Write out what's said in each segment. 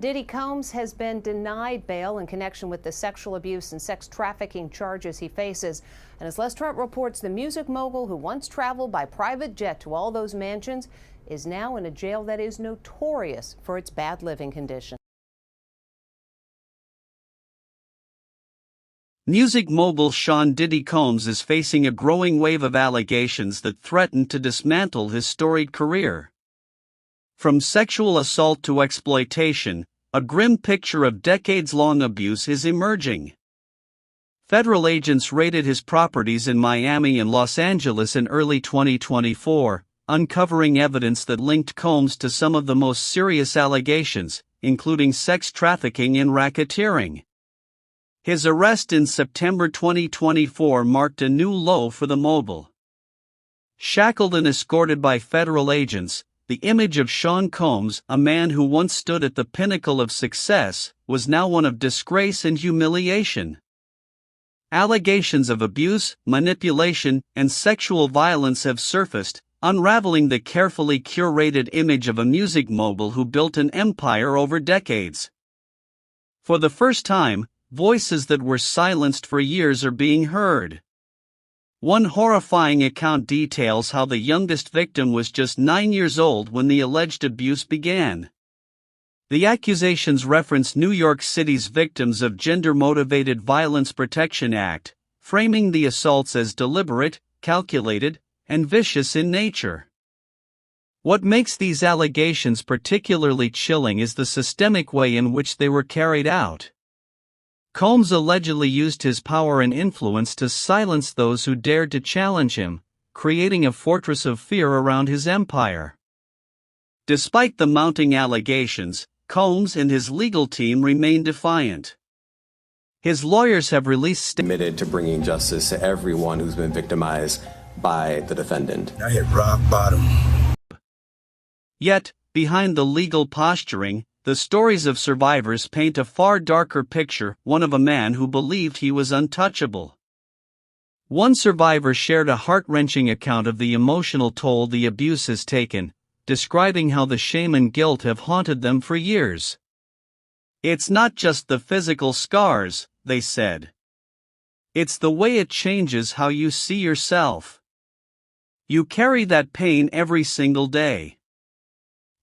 Diddy Combs has been denied bail in connection with the sexual abuse and sex trafficking charges he faces. And as Les Trent reports, the music mogul who once traveled by private jet to all those mansions is now in a jail that is notorious for its bad living conditions. Music mogul Sean Diddy Combs is facing a growing wave of allegations that threaten to dismantle his storied career. From sexual assault to exploitation, a grim picture of decades-long abuse is emerging. Federal agents raided his properties in Miami and Los Angeles in early 2024, uncovering evidence that linked Combs to some of the most serious allegations, including sex trafficking and racketeering. His arrest in September 2024 marked a new low for the mogul. Shackled and escorted by federal agents, the image of Sean Combs, a man who once stood at the pinnacle of success, was now one of disgrace and humiliation. Allegations of abuse, manipulation, and sexual violence have surfaced, unraveling the carefully curated image of a music mogul who built an empire over decades. For the first time, voices that were silenced for years are being heard. One horrifying account details how the youngest victim was just 9 years old when the alleged abuse began. The accusations reference New York City's Victims of Gender-Motivated Violence Protection Act, framing the assaults as deliberate, calculated, and vicious in nature. What makes these allegations particularly chilling is the systemic way in which they were carried out. Combs allegedly used his power and influence to silence those who dared to challenge him, creating a fortress of fear around his empire. Despite the mounting allegations, Combs and his legal team remain defiant. His lawyers have released committed to bringing justice to everyone who's been victimized by the defendant. I hit rock bottom. Yet, behind the legal posturing, the stories of survivors paint a far darker picture, one of a man who believed he was untouchable. One survivor shared a heart-wrenching account of the emotional toll the abuse has taken, describing how the shame and guilt have haunted them for years. "It's not just the physical scars," they said. "It's the way it changes how you see yourself. You carry that pain every single day."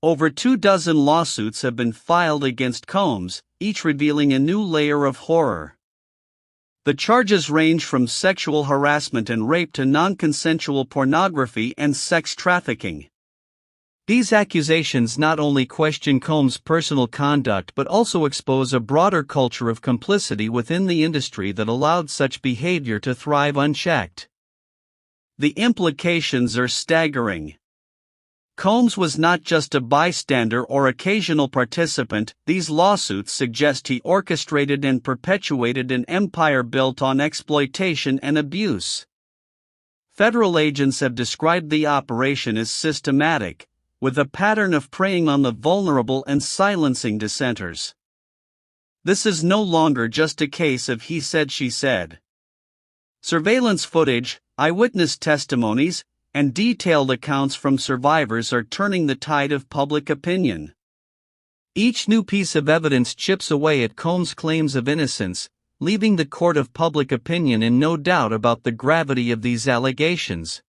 Over 24 lawsuits have been filed against Combs, each revealing a new layer of horror. The charges range from sexual harassment and rape to non-consensual pornography and sex trafficking. These accusations not only question Combs' personal conduct but also expose a broader culture of complicity within the industry that allowed such behavior to thrive unchecked. The implications are staggering. Combs was not just a bystander or occasional participant. These lawsuits suggest he orchestrated and perpetuated an empire built on exploitation and abuse. Federal agents have described the operation as systematic, with a pattern of preying on the vulnerable and silencing dissenters. This is no longer just a case of he said she said. Surveillance footage, eyewitness testimonies, and detailed accounts from survivors are turning the tide of public opinion. Each new piece of evidence chips away at Combs' claims of innocence, leaving the court of public opinion in no doubt about the gravity of these allegations.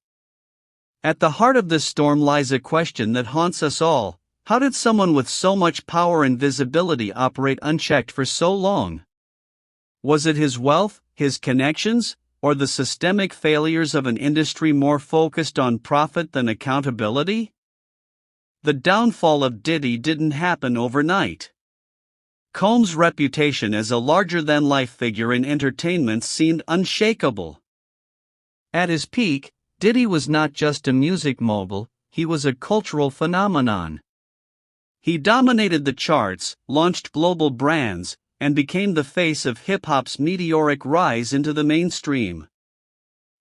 At the heart of this storm lies a question that haunts us all: how did someone with so much power and visibility operate unchecked for so long? Was it his wealth, his connections, or the systemic failures of an industry more focused on profit than accountability? The downfall of Diddy didn't happen overnight. Combs' reputation as a larger-than-life figure in entertainment seemed unshakable. At his peak, Diddy was not just a music mogul, he was a cultural phenomenon. He dominated the charts, launched global brands, and became the face of hip-hop's meteoric rise into the mainstream.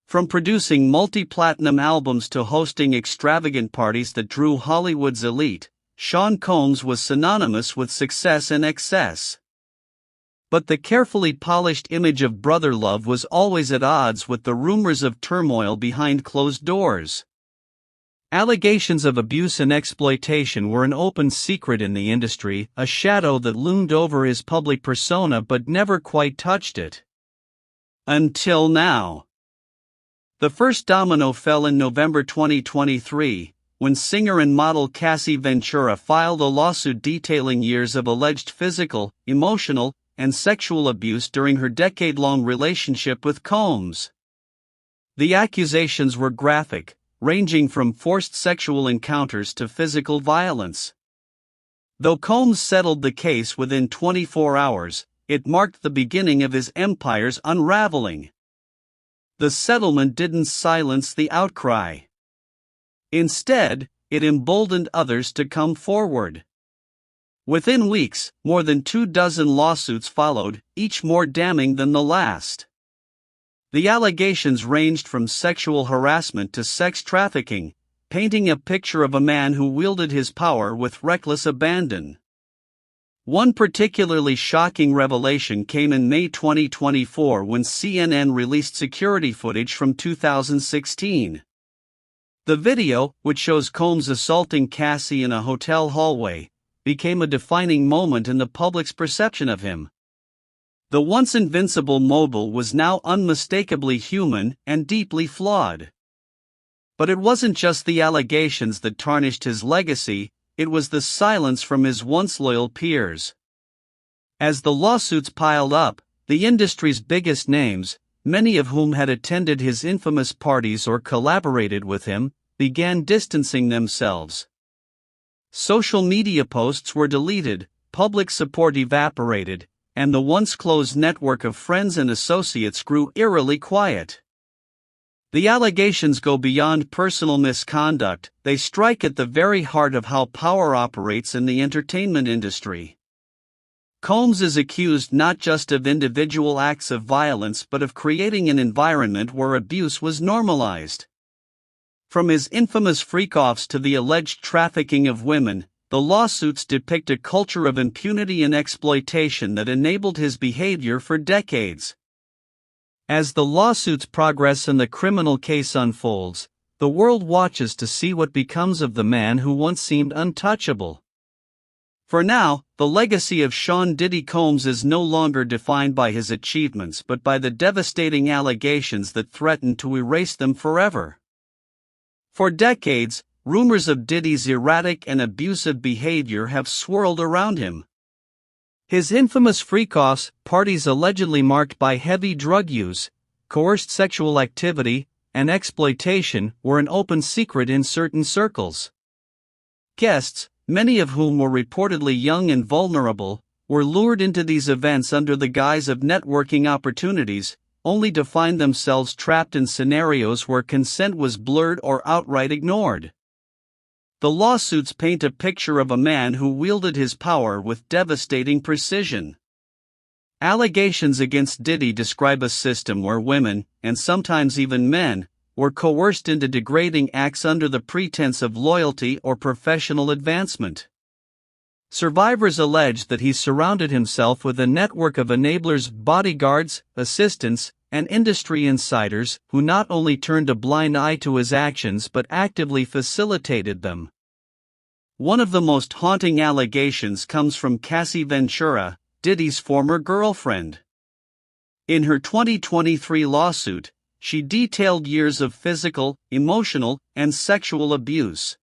From producing multi-platinum albums to hosting extravagant parties that drew Hollywood's elite, Sean Combs was synonymous with success and excess. But the carefully polished image of brother love was always at odds with the rumors of turmoil behind closed doors. Allegations of abuse and exploitation were an open secret in the industry, a shadow that loomed over his public persona but never quite touched it. Until now. The first domino fell in November 2023, when singer and model Cassie Ventura filed a lawsuit detailing years of alleged physical, emotional, and sexual abuse during her decade-long relationship with Combs. The accusations were graphic, ranging from forced sexual encounters to physical violence. Though Combs settled the case within 24 hours, it marked the beginning of his empire's unraveling. The settlement didn't silence the outcry. Instead, it emboldened others to come forward. Within weeks, more than 24 lawsuits followed, each more damning than the last. The allegations ranged from sexual harassment to sex trafficking, painting a picture of a man who wielded his power with reckless abandon. One particularly shocking revelation came in May 2024 when CNN released security footage from 2016. The video, which shows Combs assaulting Cassie in a hotel hallway, became a defining moment in the public's perception of him. The once invincible mogul was now unmistakably human and deeply flawed. But it wasn't just the allegations that tarnished his legacy, it was the silence from his once loyal peers. As the lawsuits piled up, the industry's biggest names, many of whom had attended his infamous parties or collaborated with him, began distancing themselves. Social media posts were deleted, public support evaporated, and the once close network of friends and associates grew eerily quiet. The allegations go beyond personal misconduct, they strike at the very heart of how power operates in the entertainment industry. Combs is accused not just of individual acts of violence but of creating an environment where abuse was normalized. From his infamous freak-offs to the alleged trafficking of women, the lawsuits depict a culture of impunity and exploitation that enabled his behavior for decades. As the lawsuits progress and the criminal case unfolds, the world watches to see what becomes of the man who once seemed untouchable. For now, the legacy of Sean Diddy Combs is no longer defined by his achievements but by the devastating allegations that threaten to erase them forever. For decades, rumors of Diddy's erratic and abusive behavior have swirled around him. His infamous freak-offs, parties allegedly marked by heavy drug use, coerced sexual activity, and exploitation, were an open secret in certain circles. Guests, many of whom were reportedly young and vulnerable, were lured into these events under the guise of networking opportunities, only to find themselves trapped in scenarios where consent was blurred or outright ignored. The lawsuits paint a picture of a man who wielded his power with devastating precision. Allegations against Diddy describe a system where women, and sometimes even men, were coerced into degrading acts under the pretense of loyalty or professional advancement. Survivors allege that he surrounded himself with a network of enablers, bodyguards, assistants, and industry insiders who not only turned a blind eye to his actions but actively facilitated them. One of the most haunting allegations comes from Cassie Ventura, Diddy's former girlfriend. In her 2023 lawsuit, she detailed years of physical, emotional, and sexual abuse.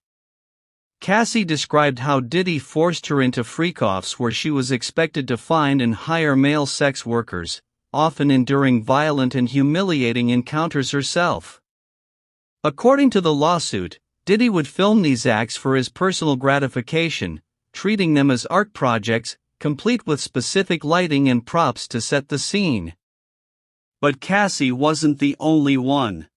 Cassie described how Diddy forced her into freak-offs where she was expected to find and hire male sex workers, often enduring violent and humiliating encounters herself. According to the lawsuit, Diddy would film these acts for his personal gratification, treating them as art projects, complete with specific lighting and props to set the scene. But Cassie wasn't the only one.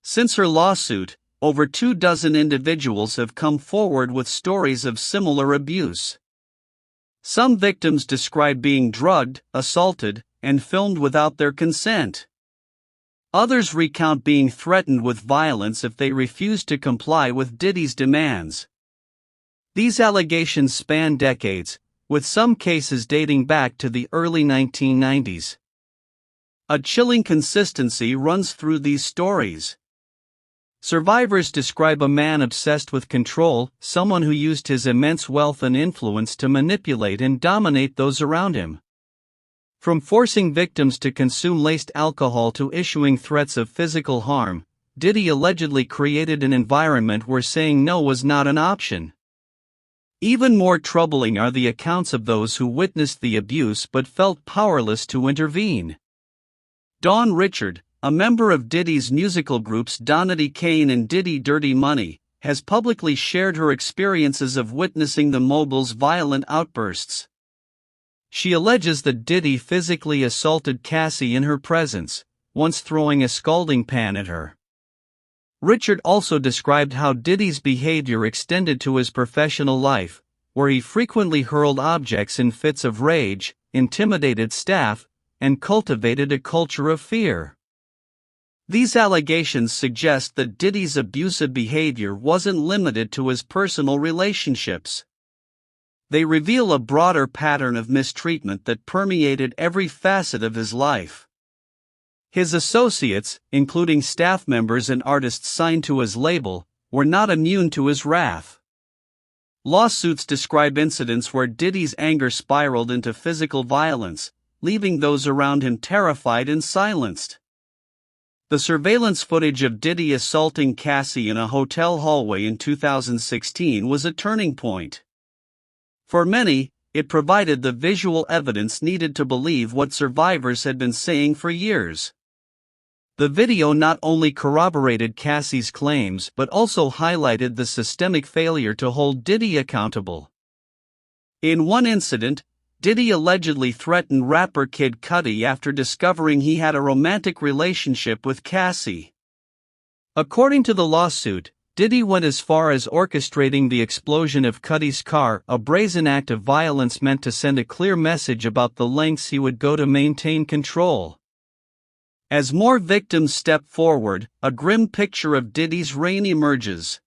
Since her lawsuit, over 24 individuals have come forward with stories of similar abuse. Some victims describe being drugged, assaulted, and filmed without their consent. Others recount being threatened with violence if they refused to comply with Diddy's demands. These allegations span decades, with some cases dating back to the early 1990s. A chilling consistency runs through these stories. Survivors describe a man obsessed with control, someone who used his immense wealth and influence to manipulate and dominate those around him. From forcing victims to consume laced alcohol to issuing threats of physical harm, Diddy allegedly created an environment where saying no was not an option. Even more troubling are the accounts of those who witnessed the abuse but felt powerless to intervene. Dawn Richard, a member of Diddy's musical groups Donny Kane and Diddy Dirty Money, has publicly shared her experiences of witnessing the mogul's violent outbursts. She alleges that Diddy physically assaulted Cassie in her presence, once throwing a scalding pan at her. Richard also described how Diddy's behavior extended to his professional life, where he frequently hurled objects in fits of rage, intimidated staff, and cultivated a culture of fear. These allegations suggest that Diddy's abusive behavior wasn't limited to his personal relationships. They reveal a broader pattern of mistreatment that permeated every facet of his life. His associates, including staff members and artists signed to his label, were not immune to his wrath. Lawsuits describe incidents where Diddy's anger spiraled into physical violence, leaving those around him terrified and silenced. The surveillance footage of Diddy assaulting Cassie in a hotel hallway in 2016 was a turning point. For many, it provided the visual evidence needed to believe what survivors had been saying for years. The video not only corroborated Cassie's claims but also highlighted the systemic failure to hold Diddy accountable. In one incident, Diddy allegedly threatened rapper Kid Cudi after discovering he had a romantic relationship with Cassie. According to the lawsuit, Diddy went as far as orchestrating the explosion of Cudi's car, a brazen act of violence meant to send a clear message about the lengths he would go to maintain control. As more victims step forward, a grim picture of Diddy's reign emerges.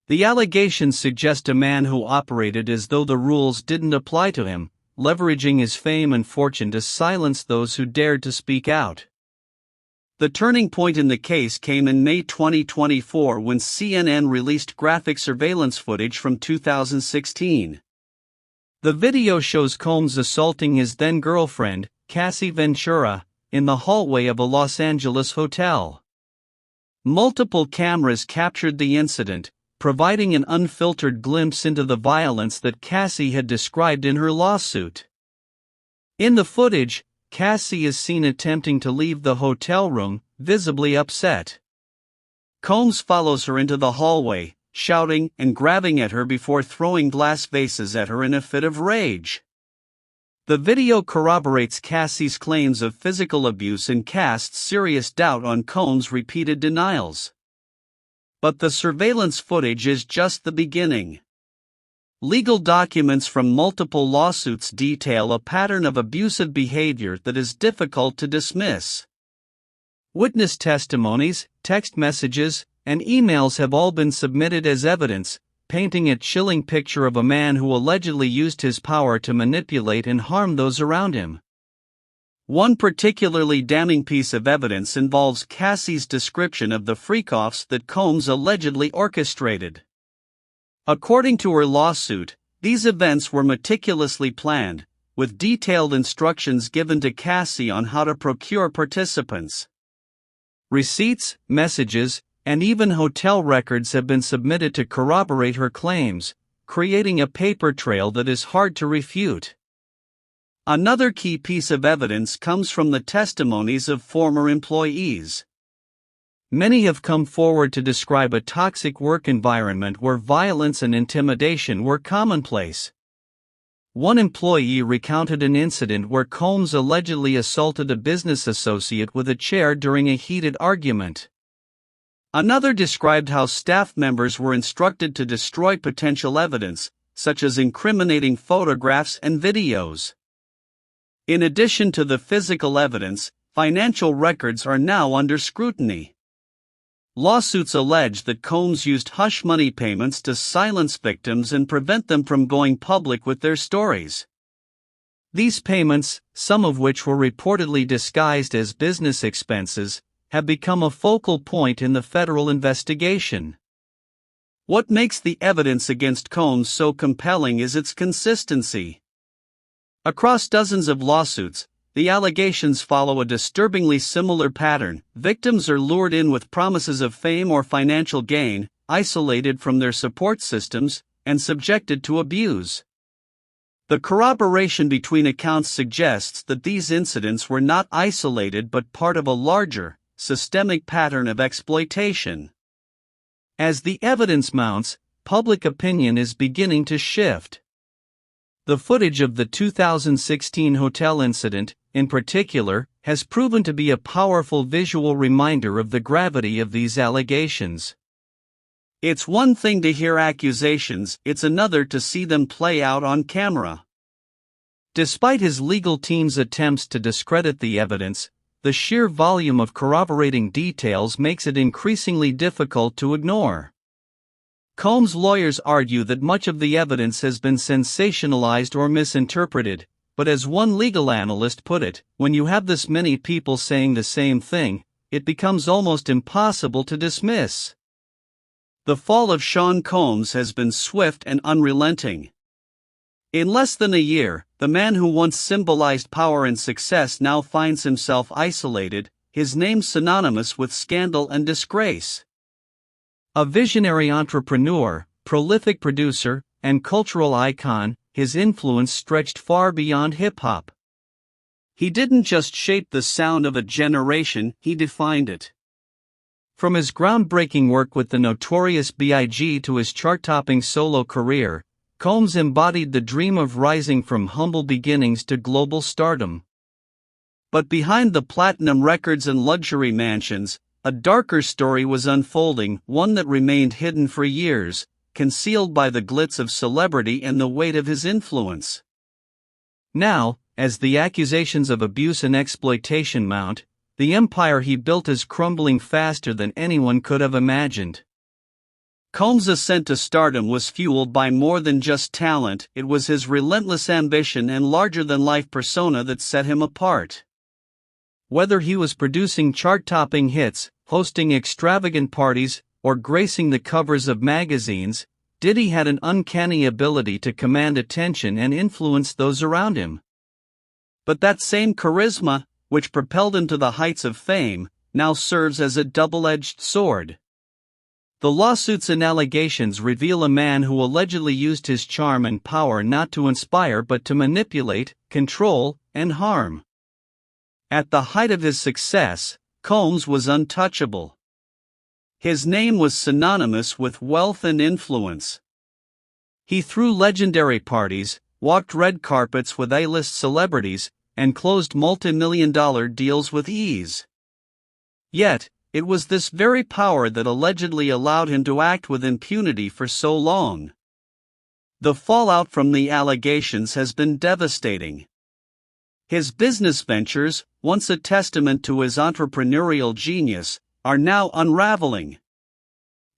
The allegations suggest a man who operated as though the rules didn't apply to him, leveraging his fame and fortune to silence those who dared to speak out. The turning point in the case came in May 2024 when CNN released graphic surveillance footage from 2016. The video shows Combs assaulting his then-girlfriend, Cassie Ventura, in the hallway of a Los Angeles hotel. Multiple cameras captured the incident, providing an unfiltered glimpse into the violence that Cassie had described in her lawsuit. In the footage, Cassie is seen attempting to leave the hotel room, visibly upset. Combs follows her into the hallway, shouting and grabbing at her before throwing glass vases at her in a fit of rage. The video corroborates Cassie's claims of physical abuse and casts serious doubt on Combs' repeated denials. But the surveillance footage is just the beginning. Legal documents from multiple lawsuits detail a pattern of abusive behavior that is difficult to dismiss. Witness testimonies, text messages, and emails have all been submitted as evidence, painting a chilling picture of a man who allegedly used his power to manipulate and harm those around him. One particularly damning piece of evidence involves Cassie's description of the freak-offs that Combs allegedly orchestrated. According to her lawsuit, these events were meticulously planned, with detailed instructions given to Cassie on how to procure participants. Receipts, messages, and even hotel records have been submitted to corroborate her claims, creating a paper trail that is hard to refute. Another key piece of evidence comes from the testimonies of former employees. Many have come forward to describe a toxic work environment where violence and intimidation were commonplace. One employee recounted an incident where Combs allegedly assaulted a business associate with a chair during a heated argument. Another described how staff members were instructed to destroy potential evidence, such as incriminating photographs and videos. In addition to the physical evidence, financial records are now under scrutiny. Lawsuits allege that Combs used hush money payments to silence victims and prevent them from going public with their stories. These payments, some of which were reportedly disguised as business expenses, have become a focal point in the federal investigation. What makes the evidence against Combs so compelling is its consistency. Across dozens of lawsuits, the allegations follow a disturbingly similar pattern. Victims are lured in with promises of fame or financial gain, isolated from their support systems, and subjected to abuse. The corroboration between accounts suggests that these incidents were not isolated but part of a larger, systemic pattern of exploitation. As the evidence mounts, public opinion is beginning to shift. The footage of the 2016 hotel incident, in particular, has proven to be a powerful visual reminder of the gravity of these allegations. It's one thing to hear accusations, it's another to see them play out on camera. Despite his legal team's attempts to discredit the evidence, the sheer volume of corroborating details makes it increasingly difficult to ignore. Combs' lawyers argue that much of the evidence has been sensationalized or misinterpreted, but as one legal analyst put it, when you have this many people saying the same thing, it becomes almost impossible to dismiss. The fall of Sean Combs has been swift and unrelenting. In less than a year, the man who once symbolized power and success now finds himself isolated, his name synonymous with scandal and disgrace. A visionary entrepreneur, prolific producer, and cultural icon, his influence stretched far beyond hip-hop. He didn't just shape the sound of a generation, he defined it. From his groundbreaking work with the Notorious B.I.G. to his chart-topping solo career, Combs embodied the dream of rising from humble beginnings to global stardom. But behind the platinum records and luxury mansions, a darker story was unfolding, one that remained hidden for years, concealed by the glitz of celebrity and the weight of his influence. Now, as the accusations of abuse and exploitation mount, the empire he built is crumbling faster than anyone could have imagined. Combs' ascent to stardom was fueled by more than just talent, it was his relentless ambition and larger-than-life persona that set him apart. Whether he was producing chart-topping hits, hosting extravagant parties, or gracing the covers of magazines, Diddy had an uncanny ability to command attention and influence those around him. But that same charisma, which propelled him to the heights of fame, now serves as a double-edged sword. The lawsuits and allegations reveal a man who allegedly used his charm and power not to inspire but to manipulate, control, and harm. At the height of his success, Combs was untouchable. His name was synonymous with wealth and influence. He threw legendary parties, walked red carpets with A-list celebrities, and closed multi-million-dollar deals with ease. Yet, it was this very power that allegedly allowed him to act with impunity for so long. The fallout from the allegations has been devastating. His business ventures, once a testament to his entrepreneurial genius, are now unraveling.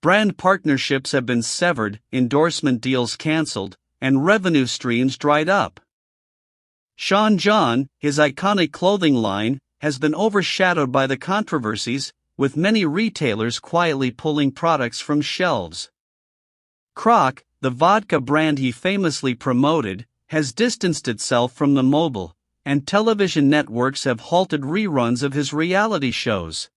Brand partnerships have been severed, endorsement deals canceled, and revenue streams dried up. Sean John, his iconic clothing line, has been overshadowed by the controversies, with many retailers quietly pulling products from shelves. Croc, the vodka brand he famously promoted, has distanced itself from the mobile, and television networks have halted reruns of his reality shows.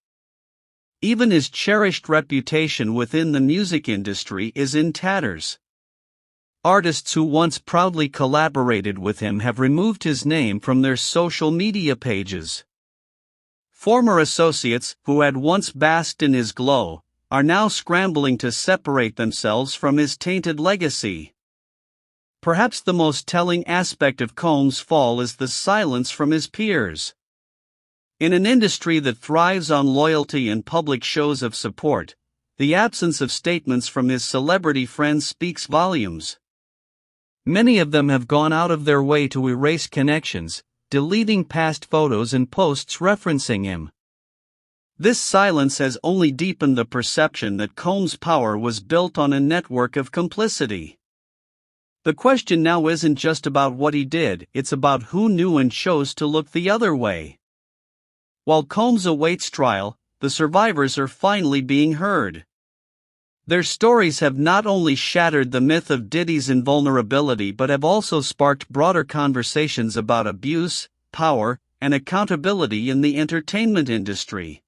Even his cherished reputation within the music industry is in tatters. Artists who once proudly collaborated with him have removed his name from their social media pages. Former associates, who had once basked in his glow, are now scrambling to separate themselves from his tainted legacy. Perhaps the most telling aspect of Combs' fall is the silence from his peers. In an industry that thrives on loyalty and public shows of support, the absence of statements from his celebrity friends speaks volumes. Many of them have gone out of their way to erase connections, deleting past photos and posts referencing him. This silence has only deepened the perception that Combs' power was built on a network of complicity. The question now isn't just about what he did, it's about who knew and chose to look the other way. While Combs awaits trial, the survivors are finally being heard. Their stories have not only shattered the myth of Diddy's invulnerability but have also sparked broader conversations about abuse, power, and accountability in the entertainment industry.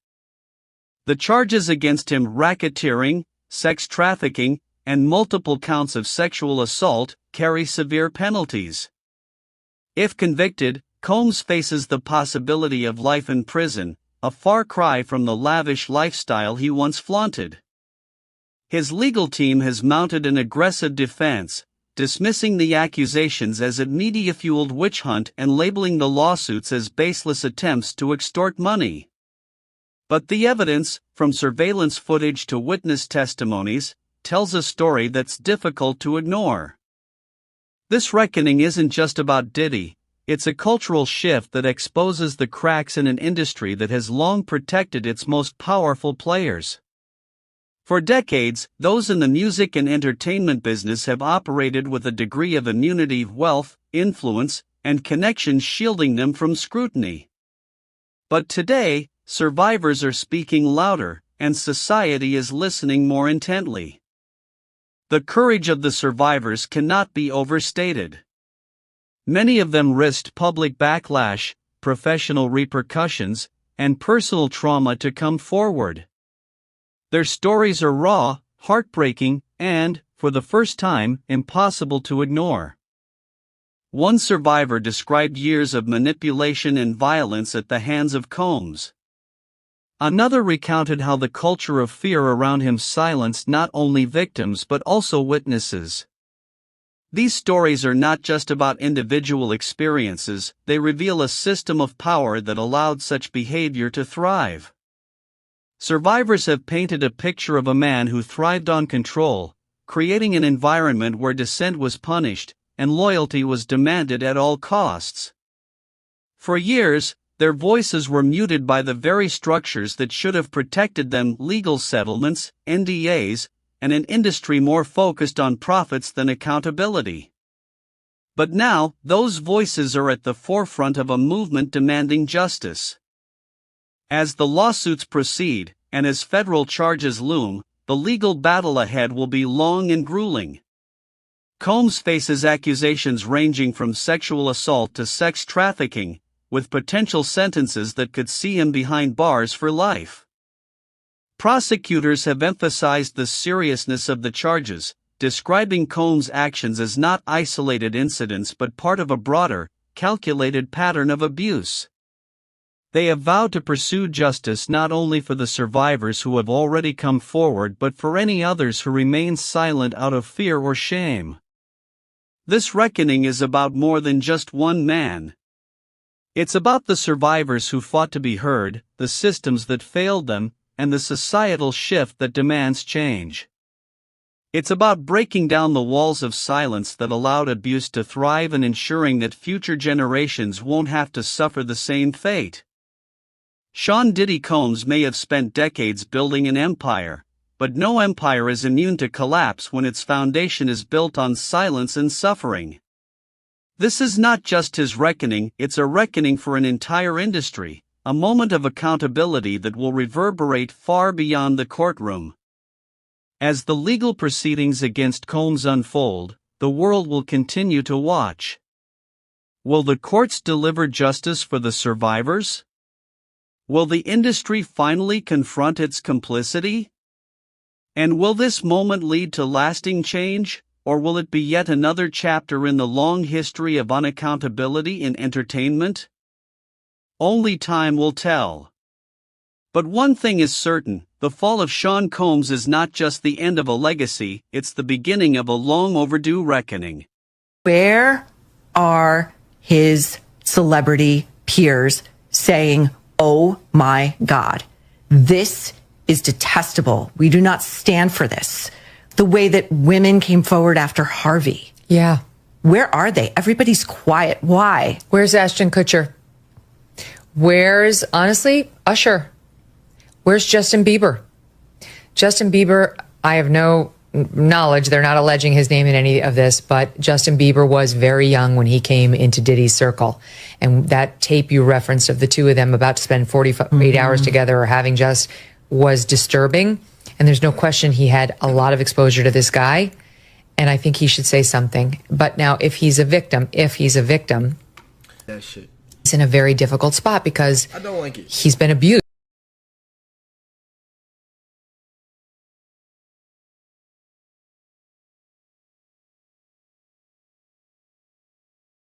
The charges against him, racketeering, sex trafficking, and multiple counts of sexual assault, carry severe penalties. If convicted, Combs faces the possibility of life in prison, a far cry from the lavish lifestyle he once flaunted. His legal team has mounted an aggressive defense, dismissing the accusations as a media-fueled witch hunt and labeling the lawsuits as baseless attempts to extort money. But the evidence, from surveillance footage to witness testimonies, tells a story that's difficult to ignore. This reckoning isn't just about Diddy, it's a cultural shift that exposes the cracks in an industry that has long protected its most powerful players. For decades, those in the music and entertainment business have operated with a degree of immunity, wealth, influence, and connections shielding them from scrutiny. But today, survivors are speaking louder, and society is listening more intently. The courage of the survivors cannot be overstated. Many of them risked public backlash, professional repercussions, and personal trauma to come forward. Their stories are raw, heartbreaking, and, for the first time, impossible to ignore. One survivor described years of manipulation and violence at the hands of Combs. Another recounted how the culture of fear around him silenced not only victims but also witnesses. These stories are not just about individual experiences, they reveal a system of power that allowed such behavior to thrive. Survivors have painted a picture of a man who thrived on control, creating an environment where dissent was punished, and loyalty was demanded at all costs. For years, their voices were muted by the very structures that should have protected them: legal settlements, NDAs, and an industry more focused on profits than accountability. But now, those voices are at the forefront of a movement demanding justice. As the lawsuits proceed, and as federal charges loom, the legal battle ahead will be long and grueling. Combs faces accusations ranging from sexual assault to sex trafficking, with potential sentences that could see him behind bars for life. Prosecutors have emphasized the seriousness of the charges, describing Combs' actions as not isolated incidents but part of a broader, calculated pattern of abuse. They have vowed to pursue justice not only for the survivors who have already come forward but for any others who remain silent out of fear or shame. This reckoning is about more than just one man. It's about the survivors who fought to be heard, the systems that failed them, and the societal shift that demands change. It's about breaking down the walls of silence that allowed abuse to thrive and ensuring that future generations won't have to suffer the same fate. Sean Diddy Combs may have spent decades building an empire, but no empire is immune to collapse when its foundation is built on silence and suffering. This is not just his reckoning, it's a reckoning for an entire industry, a moment of accountability that will reverberate far beyond the courtroom. As the legal proceedings against Combs unfold, the world will continue to watch. Will the courts deliver justice for the survivors? Will the industry finally confront its complicity? And will this moment lead to lasting change, or will it be yet another chapter in the long history of unaccountability in entertainment? Only time will tell. But one thing is certain, the fall of Sean Combs is not just the end of a legacy, it's the beginning of a long overdue reckoning. Where are his celebrity peers saying, "Oh my God, this is detestable. We do not stand for this"? The way that women came forward after Harvey. Yeah. Where are they? Everybody's quiet. Why? Where's Ashton Kutcher? Where's, honestly, Usher? Where's Justin Bieber? Justin Bieber, I have no knowledge, they're not alleging his name in any of this, but Justin Bieber was very young when he came into Diddy's circle. And that tape you referenced of the two of them about to spend 48 hours together or having just was disturbing. And there's no question he had a lot of exposure to this guy. And I think he should say something. But now if he's a victim, that shit. he's in a very difficult spot because I don't like it. He's been abused.